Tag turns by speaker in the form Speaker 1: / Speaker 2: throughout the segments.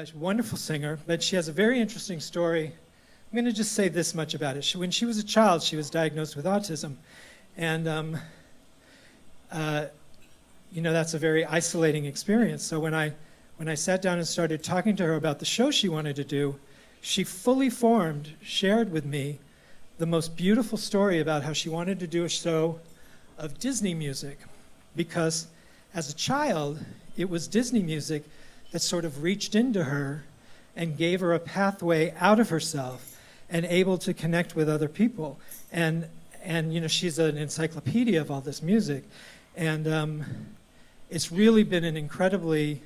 Speaker 1: she's a wonderful singer, but she has a very interesting story. I'm going to just say this much about it. When she was a child, she was diagnosed with autism. And, that's a very isolating experience. So when I sat down and started talking to her about the show she wanted to do, she fully formed, shared with me the most beautiful story about how she wanted to do a show of Disney music. Because as a child, it was Disney music that sort of reached into her and gave her a pathway out of herself and able to connect with other people. And she's an encyclopedia of all this music. And it's really been an incredibly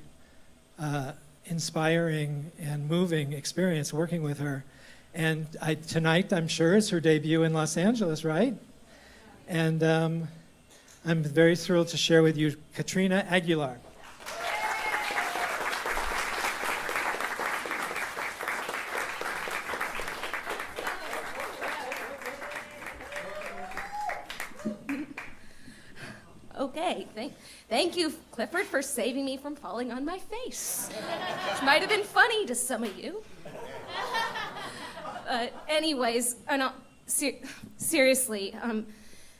Speaker 1: inspiring and moving experience working with her. And tonight, I'm sure, is her debut in Los Angeles, right? And I'm very thrilled to share with you Katrina Aguilar.
Speaker 2: Okay, thank you, Clifford, for saving me from falling on my face, which might have been funny to some of you. Anyways, seriously,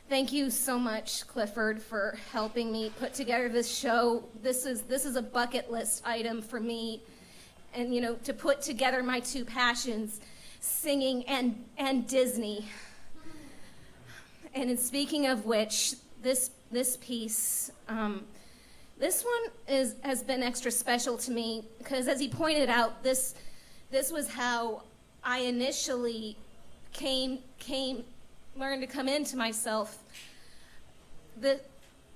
Speaker 2: thank you so much, Clifford, for helping me put together this show. This is a bucket list item for me, and to put together my two passions, singing and Disney. And in speaking of which, this piece, this one has been extra special to me because, as he pointed out, this was how I initially learned to come into myself. The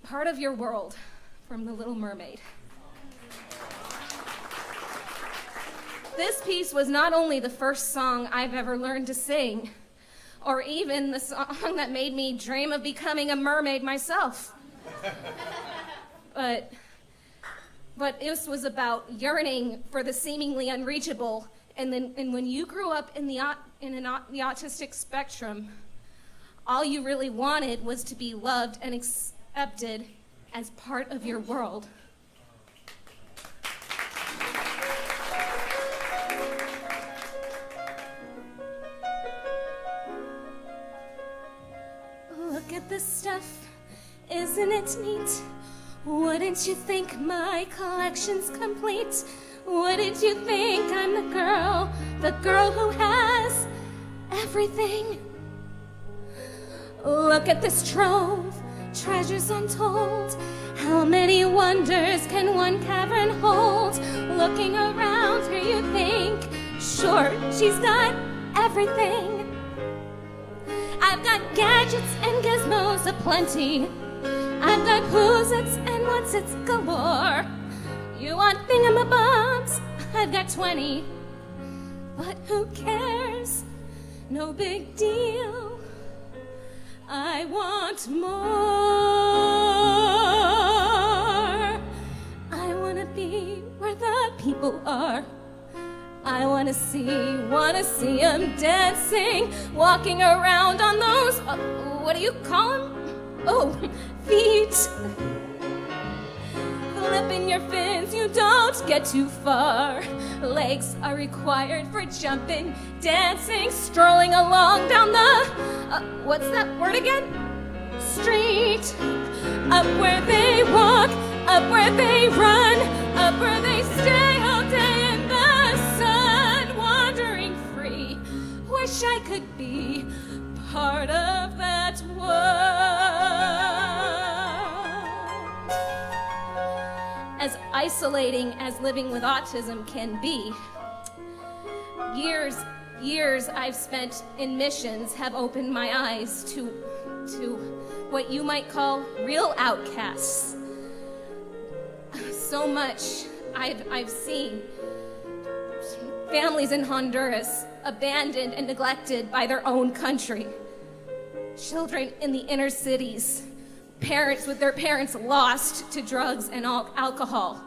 Speaker 2: part of your world from The Little Mermaid. This piece was not only the first song I've ever learned to sing, or even the song that made me dream of becoming a mermaid myself. But this was about yearning for the seemingly unreachable. And when you grew up in the autistic spectrum, all you really wanted was to be loved and accepted as part of your world. Look at this stuff, isn't it neat? Wouldn't you think my collection's complete? Wouldn't you think I'm the girl who has everything? Look at this trove, treasures untold. How many wonders can one cavern hold? Looking around her, you think, sure, she's got everything. I've got gadgets and gizmos aplenty. I've got who's-its and what's-its galore. You want thingamabobs? I've got 20. But who cares? No big deal. I want more. I want to be where the people are. I wanna see them dancing, walking around on those, what do you call them? Oh, feet. Flipping your fins, you don't get too far. Legs are required for jumping, dancing, strolling along down the, what's that word again? Street. Up where they walk, up where they run, up where they stay all day in the sun, wandering free. Wish I could be part of that world. As isolating as living with autism can be, years I've spent in missions have opened my eyes to what you might call real outcasts. So much I've seen. Families in Honduras abandoned and neglected by their own country. Children in the inner cities, parents with their parents lost to drugs and alcohol.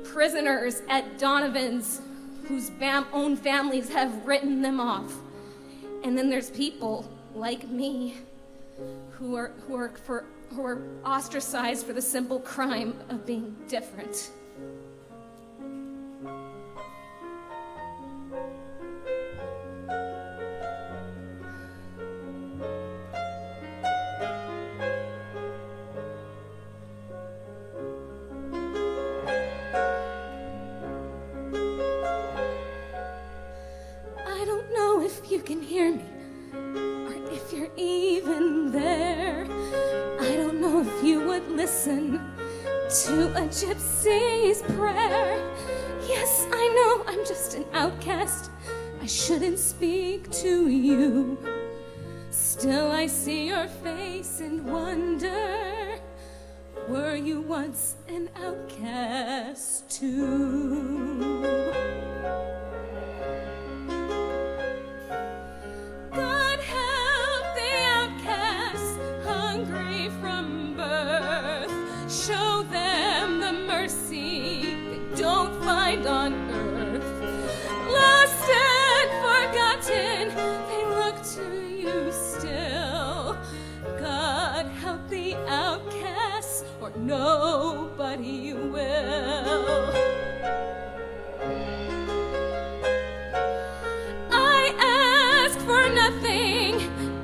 Speaker 2: Prisoners at Donovan's whose own families have written them off. And then there's people like me who are ostracized for the simple crime of being different. can hear me, or if you're even there. I don't know if you would listen to a gypsy's prayer. Yes, I know I'm just an outcast. I shouldn't speak to you. Still I see your face and wonder, were you once an outcast too? God help the outcasts, hungry from birth. Show them the mercy they don't find on earth. Lost and forgotten, they look to you still. God help the outcasts, or nobody will. I ask for nothing,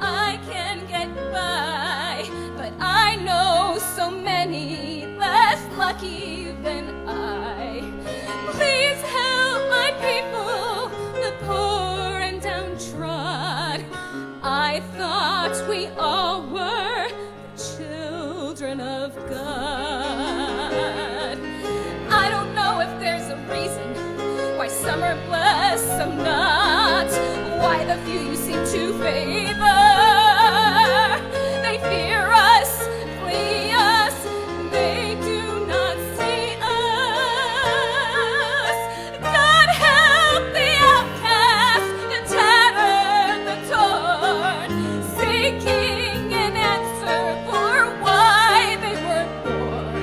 Speaker 2: I can get by, but I know so many less lucky than I. Please help my people, the poor and downtrod. I thought we all were the children of God. I don't know if there's a reason why some are blessed, some not. Why the few you seem to favor. They fear us, flee us, they do not see us. God help the outcast, the tattered, the torn, seeking an answer for why they were born.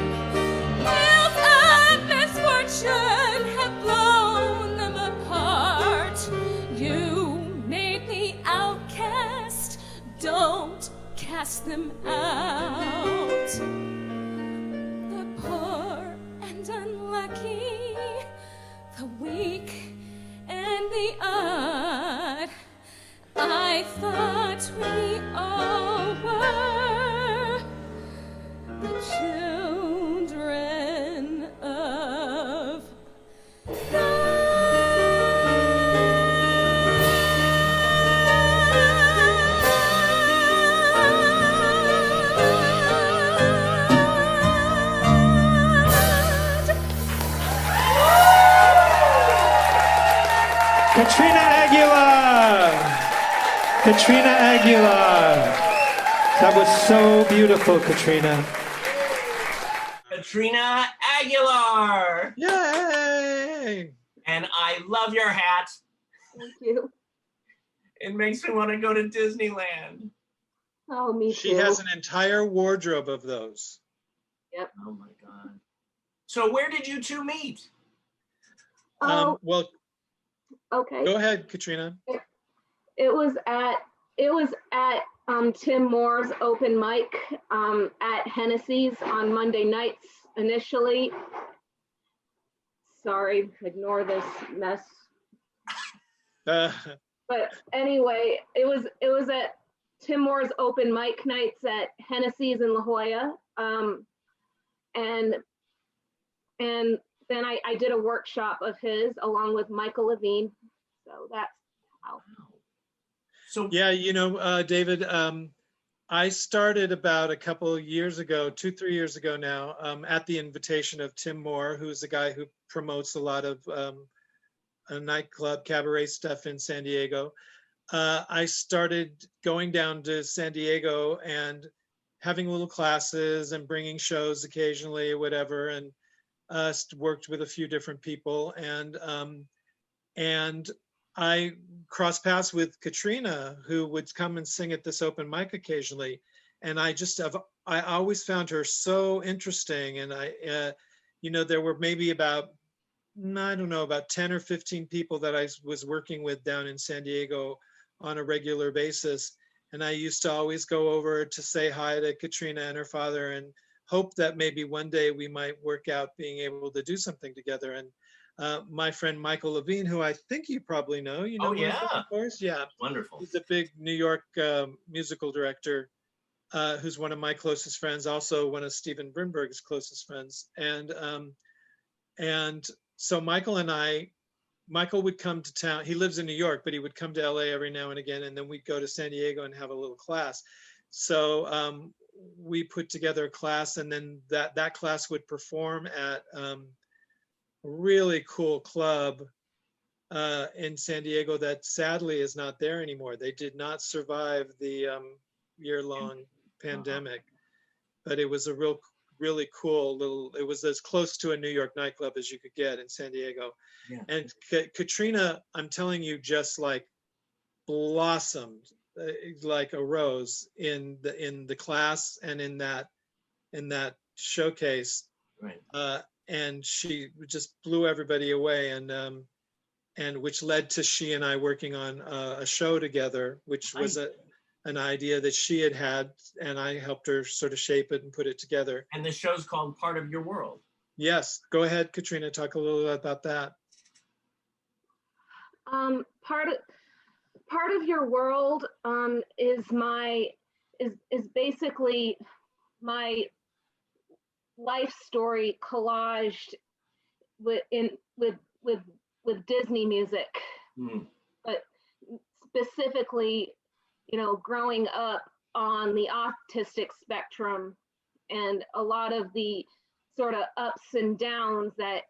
Speaker 2: Wheels of misfortune have blown them apart. You made me outcast, don't cast them out. The poor and unlucky, the weak and the odd. I thought we all were the children of
Speaker 1: Katrina Aguilar! Katrina Aguilar! That was so beautiful, Katrina.
Speaker 3: Katrina Aguilar.
Speaker 1: Yay!
Speaker 3: And I love your hat.
Speaker 4: Thank you.
Speaker 3: It makes me want to go to Disneyland.
Speaker 4: Oh, me
Speaker 5: She
Speaker 4: too.
Speaker 5: has an entire wardrobe of those.
Speaker 3: Oh my God. So where did you two meet?
Speaker 4: Oh,
Speaker 5: Well,
Speaker 4: okay.
Speaker 5: go ahead, Katrina.
Speaker 4: It was at Tim Moore's open mic at Hennessy's on Monday nights initially. Sorry, ignore this mess.
Speaker 5: Uh,
Speaker 4: But anyway, it was at Tim Moore's open mic nights at Hennessy's in La Jolla. And then I did a workshop of his along with Michael Levine. So that's how.
Speaker 3: So
Speaker 5: yeah, David, I started about a couple of years ago, 2-3 years ago now, at the invitation of Tim Moore, who's the guy who promotes a lot of a nightclub cabaret stuff in San Diego. I started going down to San Diego and having little classes and bringing shows occasionally or whatever, and worked with a few different people. And I crossed paths with Katrina, who would come and sing at this open mic occasionally. And I always found her so interesting. And there were maybe about 10 or 15 people that I was working with down in San Diego on a regular basis. And I used to always go over to say hi to Katrina and her father and hope that maybe one day we might work out being able to do something together. And my friend Michael Levine, who I think you probably know,
Speaker 3: Oh,
Speaker 5: Michael,
Speaker 3: yeah.
Speaker 5: of course, yeah.
Speaker 3: wonderful.
Speaker 5: He's a big New York musical director who's one of my closest friends, also one of Steven Brinberg's closest friends. And so Michael and I Michael would come to town. He lives in New York, but he would come to LA every now and again, and then we'd go to San Diego and have a little class. So we put together a class, and then that class would perform at a really cool club in San Diego that sadly is not there anymore. They did not survive the year-long pandemic, but it was a really cool little, it was as close to a New York nightclub as you could get in San Diego.
Speaker 3: Yeah.
Speaker 5: And Katrina, I'm telling you, just like blossomed like a rose in the class and in that showcase.
Speaker 3: Right.
Speaker 5: And she just blew everybody away, and which led to she and I working on a show together, which was an idea that she had, and I helped her sort of shape it and put it together.
Speaker 3: And the show's called Part of Your World.
Speaker 5: Yes, go ahead, Katrina, talk a little bit about that.
Speaker 4: Part of Your World is basically my life story collaged with Disney music, but specifically, growing up on the autistic spectrum and a lot of the sort of ups and downs that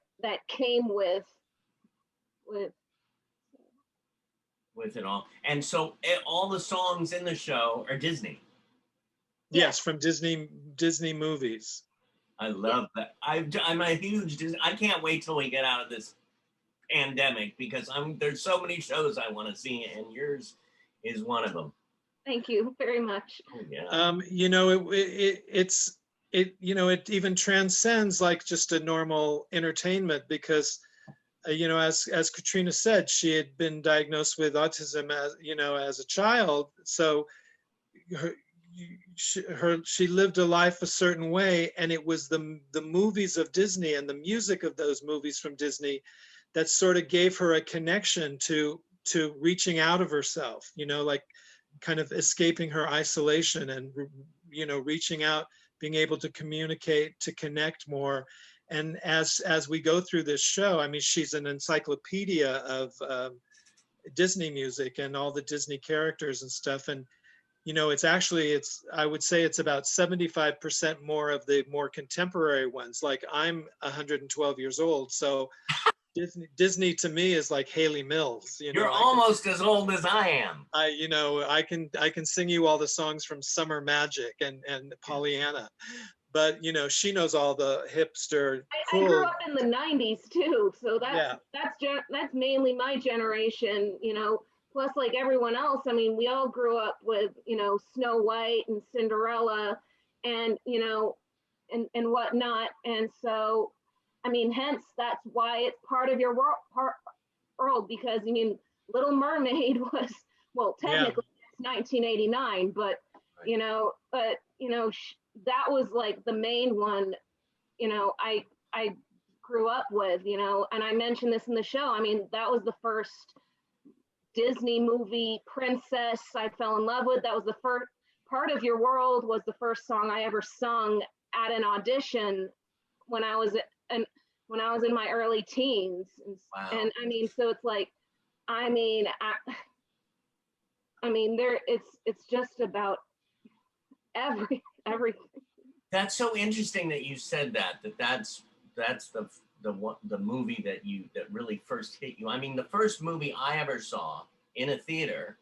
Speaker 4: came with
Speaker 3: it all. And so all the songs in the show are Disney.
Speaker 5: Yes, from Disney movies.
Speaker 3: I love that. I'm a huge Disney. I can't wait till we get out of this pandemic because there's so many shows I want to see, and yours is one of them.
Speaker 4: Thank you very much.
Speaker 3: Oh, yeah.
Speaker 5: It even transcends like just a normal entertainment because, as Katrina said, she had been diagnosed with autism as a child. So she lived a life a certain way, and it was the movies of Disney and the music of those movies from Disney that sort of gave her a connection to reaching out of herself, like kind of escaping her isolation and, reaching out, being able to communicate, to connect more. And as we go through this show, I mean, she's an encyclopedia of Disney music and all the Disney characters and stuff. And, I would say it's about 75% more of the more contemporary ones. Like I'm 112 years old. So Disney to me is like Haley Mills.
Speaker 3: You're almost as old as I am.
Speaker 5: I can sing you all the songs from Summer Magic and Pollyanna, but she knows all the hipster.
Speaker 4: I grew up in the '90s too, so that's mainly my generation. Plus, like everyone else, I mean, we all grew up with Snow White and Cinderella, and and whatnot, and so. I mean, hence that's why it's part of your world because Little Mermaid was technically it's 1989, but that was like the main one. I grew up with, and I mentioned this in the show. I mean, that was the first Disney movie princess I fell in love with. That was the first. Part of Your World was the first song I ever sung at an audition when I was in my early teens.
Speaker 3: Wow.
Speaker 4: And I mean, so it's like, it's just about everything.
Speaker 3: That's so interesting that you said that's the movie that really first hit you. I mean, the first movie I ever saw in a theater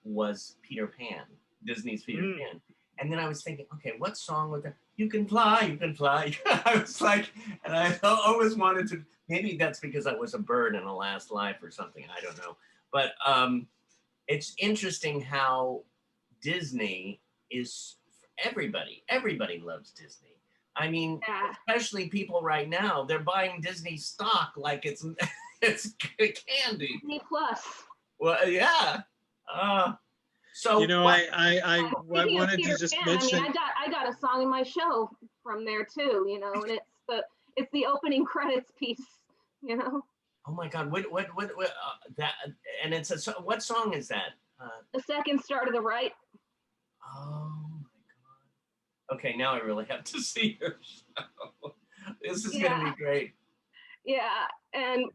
Speaker 3: was Peter Pan, Disney's Peter Pan. And then I was thinking, okay, what song was that? You can fly, you can fly. I was like, and I always wanted to, maybe that's because I was a bird in a last life or something, I don't know. But it's interesting how Disney is everybody loves Disney. I mean, especially people right now, they're buying Disney stock like it's candy.
Speaker 4: Disney Plus.
Speaker 3: Well, yeah. So
Speaker 5: I wanted to just mention.
Speaker 4: I mean, I got a song in my show from there too, and it's the opening credits piece,
Speaker 3: Oh my God! What that? And it's what song is that?
Speaker 4: The Second Star to the Right.
Speaker 3: Oh my God! Okay, now I really have to see your show. This is gonna be great.
Speaker 4: Yeah, and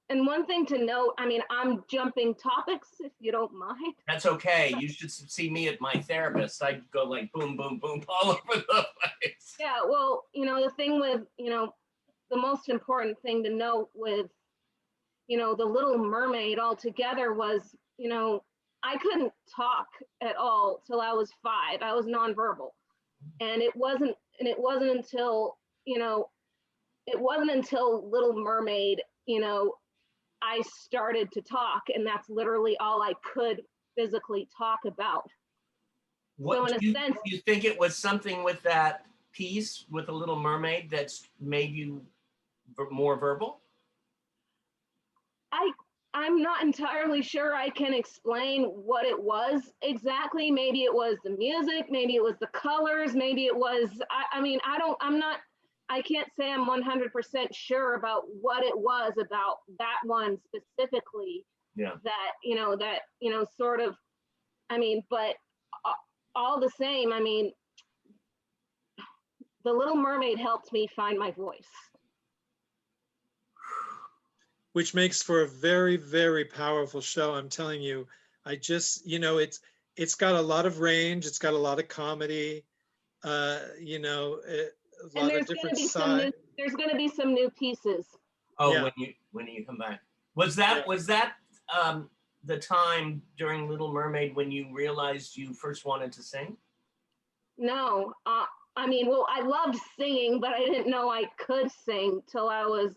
Speaker 4: one thing to note, I mean, I'm jumping topics if you don't mind.
Speaker 3: That's okay. You should see me at my therapist. I go like boom, boom, boom all over the place.
Speaker 4: Yeah, well, the thing with, the most important thing to note with, the Little Mermaid altogether was, I couldn't talk at all till I was 5. I was nonverbal. And it wasn't until, it wasn't until Little Mermaid, I started to talk, and that's literally all I could physically talk about.
Speaker 3: What
Speaker 4: So in
Speaker 3: do
Speaker 4: a sense,
Speaker 3: you think it was something with that piece with the Little Mermaid that's made you more verbal?
Speaker 4: I'm not entirely sure I can explain what it was exactly. Maybe it was the music, maybe it was the colors, maybe it was, I can't say I'm 100% sure about what it was about that one specifically.
Speaker 3: Yeah.
Speaker 4: That, sort of, but all the same, the Little Mermaid helped me find my voice.
Speaker 5: Which makes for a very, very powerful show. I'm telling you, I just, it's got a lot of range. It's got a lot of comedy, a lot of different sides.
Speaker 4: There's going to be some new pieces.
Speaker 3: Oh,
Speaker 5: Yeah.
Speaker 3: when you come back. Was that the time during Little Mermaid when you realized you first wanted to sing?
Speaker 4: No, well, I loved singing, but I didn't know I could sing till I was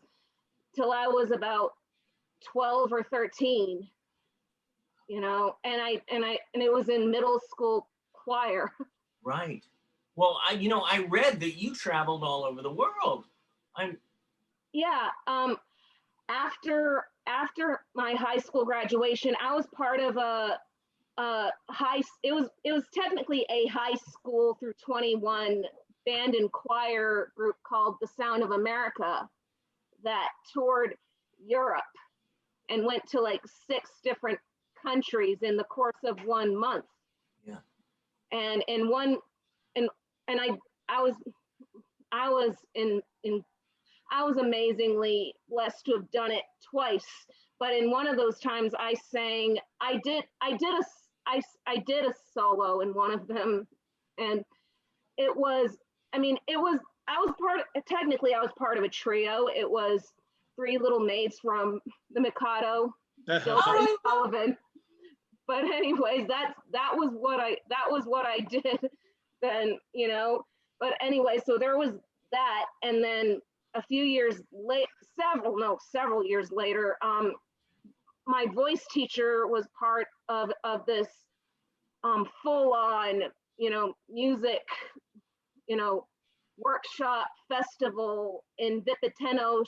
Speaker 4: about 12 or 13, and it was in middle school choir.
Speaker 3: Right. Well, I read that you traveled all over the world.
Speaker 4: Yeah. After my high school graduation, I was part of it was technically a high school through 21 band and choir group called The Sound of America that toured Europe and went to like 6 different countries in the course of 1 month.
Speaker 3: Yeah.
Speaker 4: And I was amazingly blessed to have done it twice. But in one of those times I sang, I did a solo in one of them, and it was, technically I was part of a trio. It was 3 little maids from the Mikado, Gilbert and Sullivan. But anyways, that was what I did then, But anyway, so there was that, and then a few years late, several years later, my voice teacher was part of this full-on, music, workshop festival in Vipiteno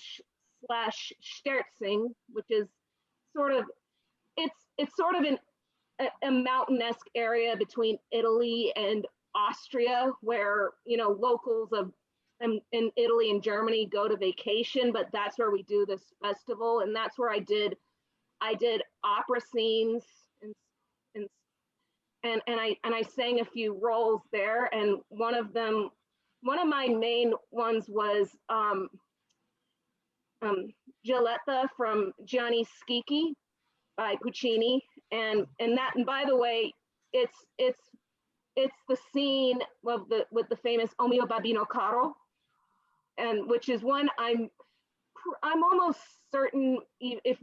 Speaker 4: / Sterzing, which is sort of, it's sort of a mountain-esque area between Italy and Austria, where locals in Italy and Germany go to vacation, but that's where we do this festival, and that's where I did opera scenes and I sang a few roles there, and one of my main ones was Giulietta from Gianni Schicchi by Puccini, and by the way, it's the scene with the famous O mio babbino caro, and which is one I'm almost certain, if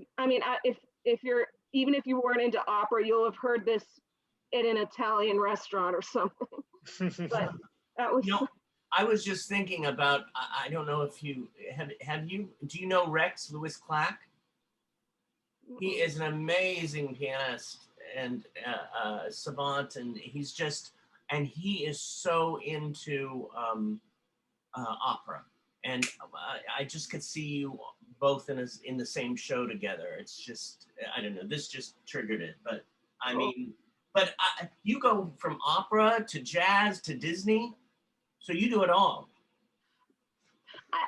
Speaker 4: you weren't into opera, you'll have heard this at an Italian restaurant or something. But that was.
Speaker 3: I was just thinking about, I don't know if you do you know Rex Louis Clack? He is an amazing pianist and savant, and he is so into opera, and I just could see you both in the same show together. It's just, I don't know, this just triggered it, but I mean, you go from opera to jazz to Disney, so you do it all.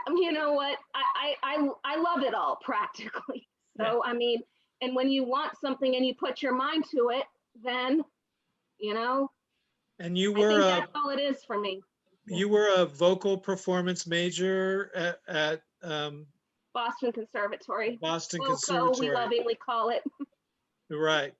Speaker 4: You know what? I love it all practically. So yeah. And when you want something and you put your mind to it, then,
Speaker 5: And you
Speaker 4: I think
Speaker 5: were
Speaker 4: that's all it is for me.
Speaker 5: You were a vocal performance major at
Speaker 4: Boston Conservatory.
Speaker 5: Boston
Speaker 4: BOCO,
Speaker 5: Conservatory.
Speaker 4: we lovingly call it.
Speaker 5: Right.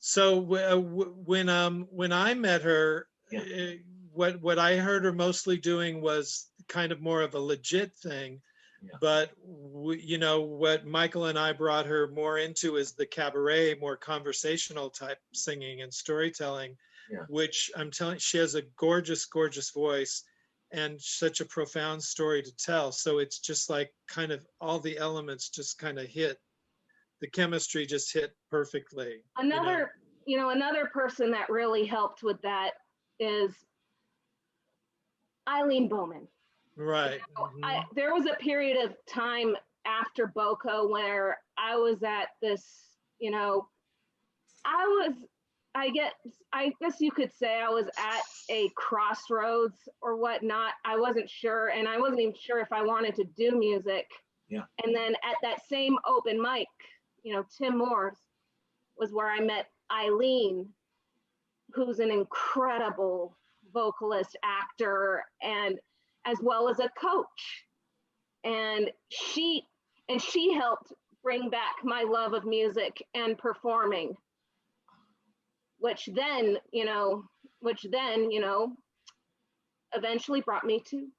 Speaker 5: So when I met her,
Speaker 3: Yeah.
Speaker 5: what I heard her mostly doing was kind of more of a legit thing.
Speaker 3: Yeah.
Speaker 5: But you know, what Michael and I brought her more into is the cabaret, more conversational type singing and storytelling,
Speaker 3: Yeah.
Speaker 5: which I'm telling she has a gorgeous, gorgeous voice and such a profound story to tell. So it's just like kind of all the elements just kind of hit. The chemistry just hit perfectly.
Speaker 4: Another, another person that really helped with that is Eileen Bowman.
Speaker 5: Right. Mhm.
Speaker 4: There was a period of time after BOCO where I was at this, I guess you could say I was at a crossroads or whatnot. I wasn't sure, and I wasn't even sure if I wanted to do music.
Speaker 3: Yeah.
Speaker 4: And then at that same open mic, Tim Moore's was where I met Eileen, who's an incredible vocalist, actor, and as well as a coach. And she helped bring back my love of music and performing, which then eventually brought me to,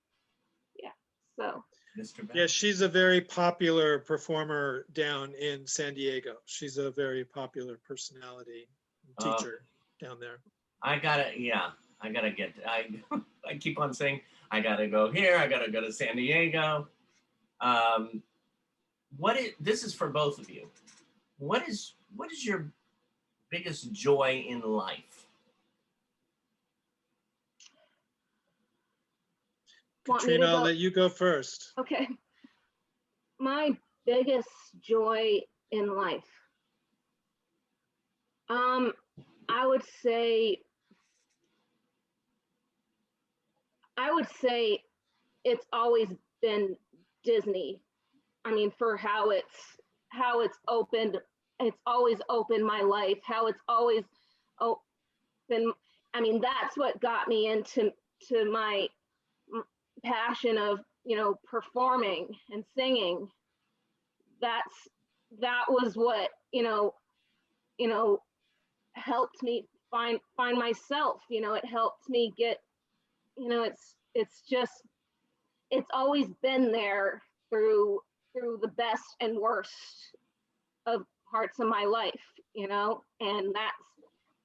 Speaker 4: so.
Speaker 3: Mr. Bell.
Speaker 5: Yeah, she's a very popular performer down in San Diego. She's a very popular personality teacher down there.
Speaker 3: I gotta get, I keep on saying, I gotta go here, I gotta go to San Diego. This is for both of you. What is your biggest joy in life?
Speaker 5: Katrina, I'll let you go first.
Speaker 4: Okay. My biggest joy in life. I would say it's always been Disney. I mean, for how it's opened, it's always opened my life, how it's always open. I mean, that's what got me into my passion of, performing and singing. That was what, helped me find myself. It helped me get, it's always been there through the best and worst of parts of my life, and that's,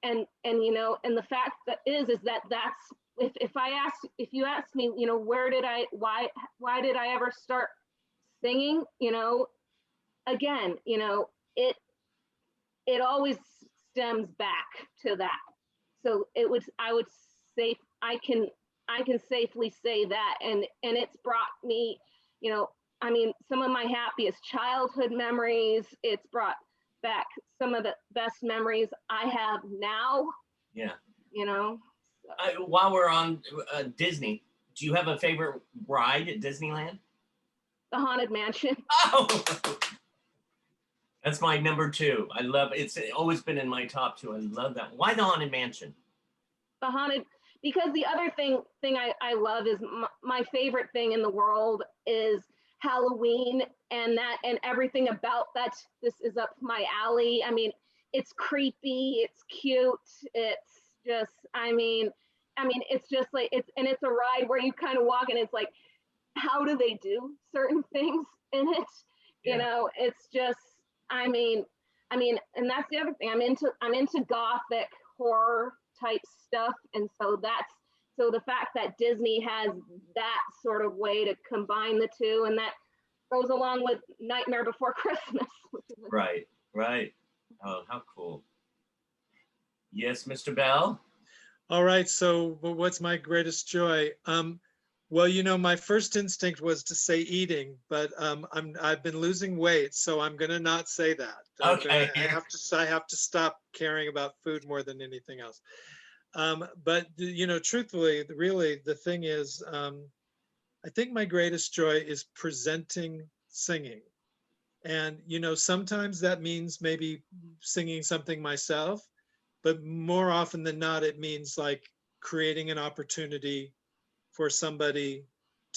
Speaker 4: and the fact that is that that's, if you ask me, why did I ever start singing, again, it always stems back to that. So I would say I can safely say that, and it's brought me, some of my happiest childhood memories. It's brought back some of the best memories I have now.
Speaker 3: Yeah.
Speaker 4: So.
Speaker 3: While we're on Disney, do you have a favorite ride at Disneyland?
Speaker 4: The Haunted Mansion.
Speaker 3: Oh, that's my number 2. I love it. It's always been in my top 2. I love that. Why the Haunted Mansion?
Speaker 4: Because the other thing I love is my favorite thing in the world is Halloween, and everything about that. This is up my alley. I mean, it's creepy, it's cute, it's just, it's just like, it's a ride where you kind of walk and it's like, how do they do certain things in it?
Speaker 3: Yeah.
Speaker 4: It's just, and that's the other thing. I'm into gothic horror type stuff. And so the fact that Disney has that sort of way to combine the two, and that goes along with Nightmare Before Christmas.
Speaker 3: Right. Oh, how cool. Yes, Mr. Bell?
Speaker 5: All right, so what's my greatest joy? Well, my first instinct was to say eating, but I've been losing weight, so I'm gonna not say that.
Speaker 3: Okay.
Speaker 5: I have to stop caring about food more than anything else. But truthfully, really, the thing is, I think my greatest joy is presenting singing. And, sometimes that means maybe singing something myself, but more often than not, it means like creating an opportunity for somebody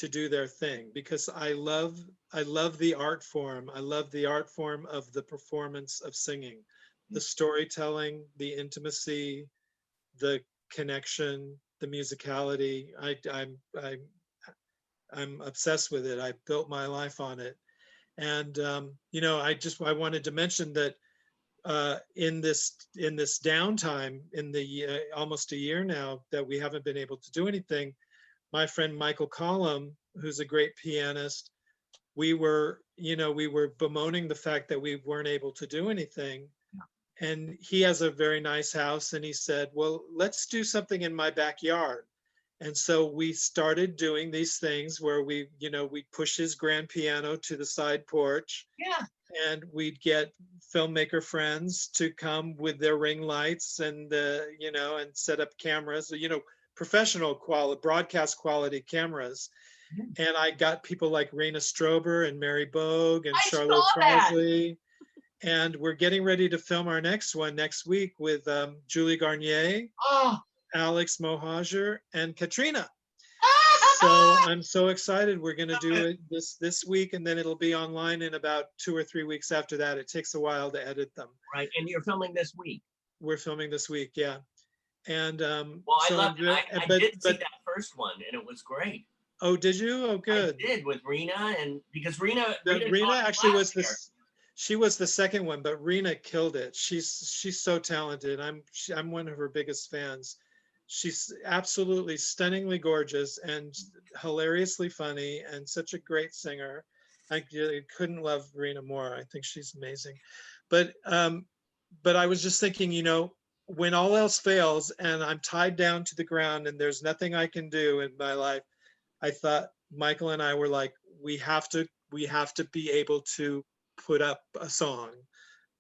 Speaker 5: to do their thing, because I love the art form. I love the art form of the performance of singing, the storytelling, the intimacy, the connection, the musicality. I'm obsessed with it. I built my life on it. And you know, I wanted to mention that in this downtime, in the almost a year now that we haven't been able to do anything, my friend Michael Collum, who's a great pianist, we were bemoaning the fact that we weren't able to do anything. And he has a very nice house, and he said, well, let's do something in my backyard. And so we started doing these things where we push his grand piano to the side porch.
Speaker 3: Yeah.
Speaker 5: And we'd get filmmaker friends to come with their ring lights and and set up cameras, professional quality, broadcast quality cameras. And I got people like Raina Strober and Mary Bogue and Charlotte Crosley. And we're getting ready to film our next one next week with Julie Garnier, Alex Mohajer, and Katrina. So I'm so excited. We're going to do it this week, and then it'll be online in about 2 or 3 weeks after that. It takes a while to edit them.
Speaker 3: Right, and you're filming this week.
Speaker 5: We're filming this week, yeah. And
Speaker 3: well, I loved it. I did see that first one, and it was great.
Speaker 5: Oh, did you? Oh, good.
Speaker 3: I did, with Rena, and because Rena
Speaker 5: actually was she was the second one, but Rena killed it. She's so talented. I'm one of her biggest fans. She's absolutely stunningly gorgeous and hilariously funny and such a great singer. I couldn't love Rena more. I think she's amazing. But I was just thinking, when all else fails and I'm tied down to the ground and there's nothing I can do in my life, I thought Michael and I were like, we have to be able to put up a song.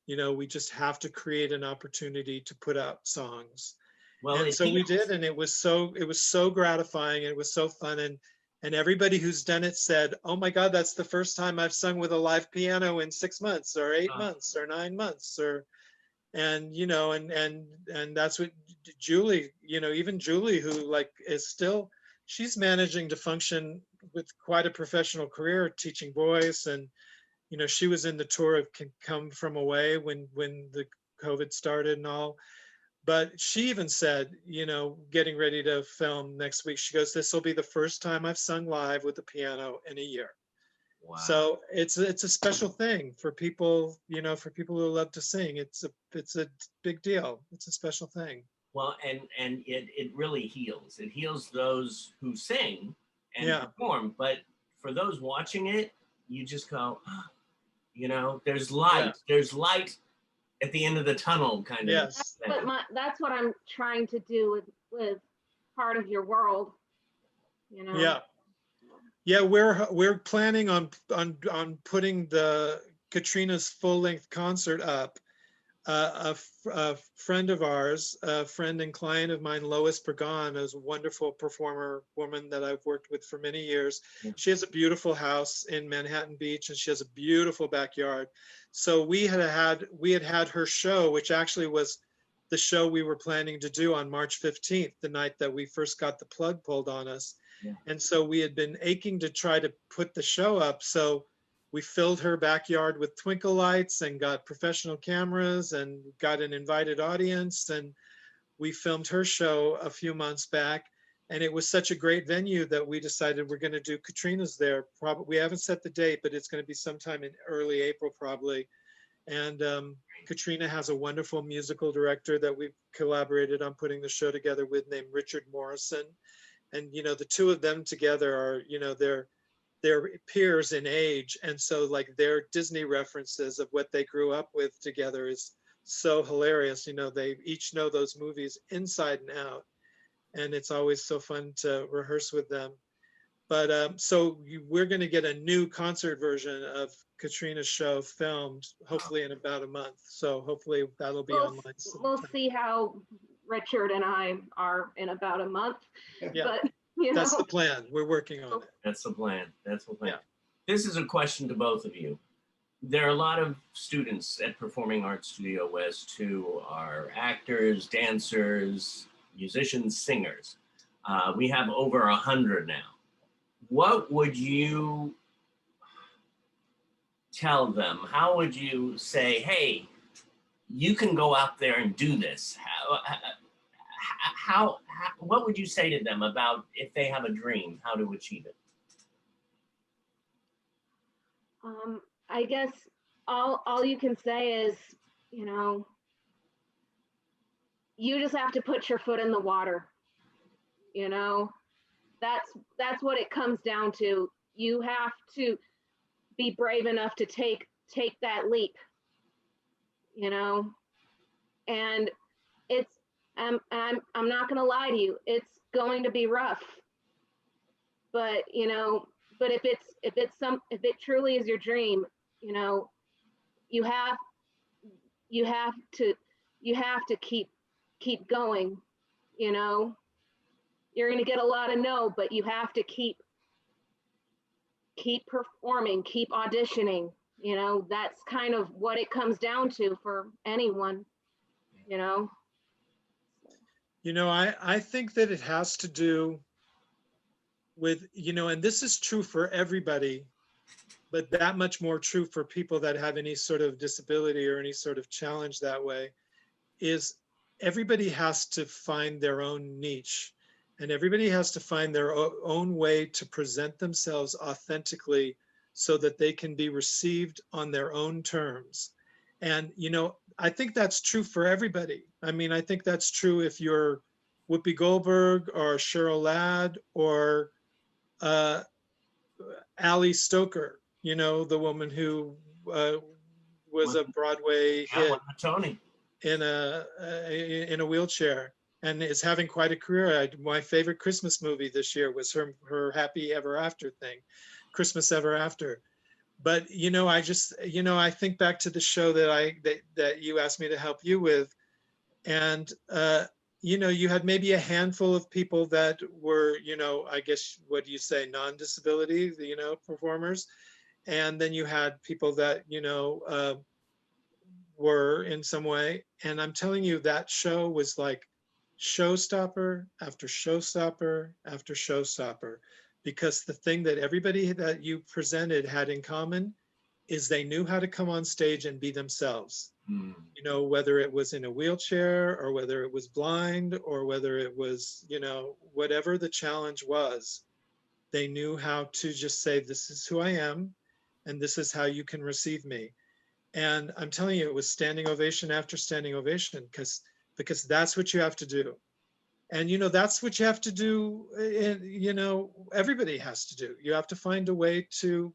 Speaker 5: We just have to create an opportunity to put out songs. Well, and so we did, and it was so gratifying. And it was so fun, and everybody who's done it said, "Oh my God, that's the first time I've sung with a live piano in 6 months, or 8 months, or 9 months, and that's what Julie, even Julie, who she's managing to function with quite a professional career teaching voice, and she was in the tour of Come From Away when the COVID started and all. But she even said, getting ready to film next week, she goes, this will be the first time I've sung live with the piano in a year. Wow. So it's a special thing for people, for people who love to sing. It's a big deal. It's a special thing.
Speaker 3: Well, and it really heals. It heals those who sing and perform. But for those watching it, you just go, there's light. Yeah. There's light at the end of the tunnel, kind of.
Speaker 5: Yes.
Speaker 4: That's what I'm trying to do with Part of Your World.
Speaker 5: Yeah, we're planning on putting the Katrina's full-length concert up. A friend of ours, a friend and client of mine, Lois Pergon, is a wonderful performer woman that I've worked with for many years. Yeah. She has a beautiful house in Manhattan Beach, and she has a beautiful backyard. So we had had her show, which actually was the show we were planning to do on March 15th, the night that we first got the plug pulled on us. Yeah. And so we had been aching to try to put the show up. So we filled her backyard with twinkle lights and got professional cameras and got an invited audience. And we filmed her show a few months back. And it was such a great venue that we decided we're going to do Katrina's there. Probably, we haven't set the date, but it's going to be sometime in early April probably. And Katrina has a wonderful musical director that we've collaborated on putting the show together with, named Richard Morrison. And the two of them together are, they're peers in age, and so their Disney references of what they grew up with together is so hilarious. They each know those movies inside and out, and it's always so fun to rehearse with them. But we're going to get a new concert version of Katrina's show filmed, hopefully in about a month. So hopefully that'll be online sometime.
Speaker 4: We'll see how Richard and I are in about a month.
Speaker 5: Yeah.
Speaker 4: But
Speaker 5: that's the plan. We're working on it.
Speaker 3: That's the plan. That's the plan.
Speaker 5: Yeah.
Speaker 3: This is a question to both of you. There are a lot of students at Performing Arts Studio West who are actors, dancers, musicians, singers. We have over 100 now. what would you tell them? How would you say, hey, you can go out there and do this? What would you say to them about if they have a dream, how to achieve it?
Speaker 4: I guess all you can say is, you know, you just have to put your foot in the water. You know, that's what it comes down to. You have to be brave enough to take that leap. You know, and it's I'm not going to lie to you. It's going to be rough. But, you know, but if it truly is your dream, you know, you have to keep going. You know, you're going to get a lot of no, but you have to keep performing, keep auditioning. You know, that's kind of what it comes down to for anyone, you know.
Speaker 5: You know, I think that it has to do with, you know, and this is true for everybody, but that much more true for people that have any sort of disability or any sort of challenge that way, is everybody has to find their own niche, and everybody has to find their own way to present themselves authentically so that they can be received on their own terms. And, you know, I think that's true for everybody. I mean, I think that's true if you're Whoopi Goldberg or Cheryl Ladd or Ali Stoker, you know, the woman who was a Broadway hit
Speaker 3: Tony
Speaker 5: in a wheelchair and is having quite a career. My favorite Christmas movie this year was her Happy Ever After thing, Christmas Ever After. But, you know, I just, you know, I think back to the show that you asked me to help you with, and you know, you had maybe a handful of people that were, you know, I guess, what do you say, non-disability, you know, performers. And then you had people that, you know, were in some way. And I'm telling you, that show was like showstopper after showstopper after showstopper, because the thing that everybody that you presented had in common is they knew how to come on stage and be themselves. You know, whether it was in a wheelchair or whether it was blind or whether it was, you know, whatever the challenge was, they knew how to just say, this is who I am and this is how you can receive me. And I'm telling you, it was standing ovation after standing ovation, because that's what you have to do. And, you know, that's what you have to do. You know, everybody has to do. You have to find a way to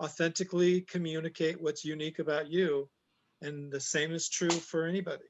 Speaker 5: authentically communicate what's unique about you. And the same is true for anybody.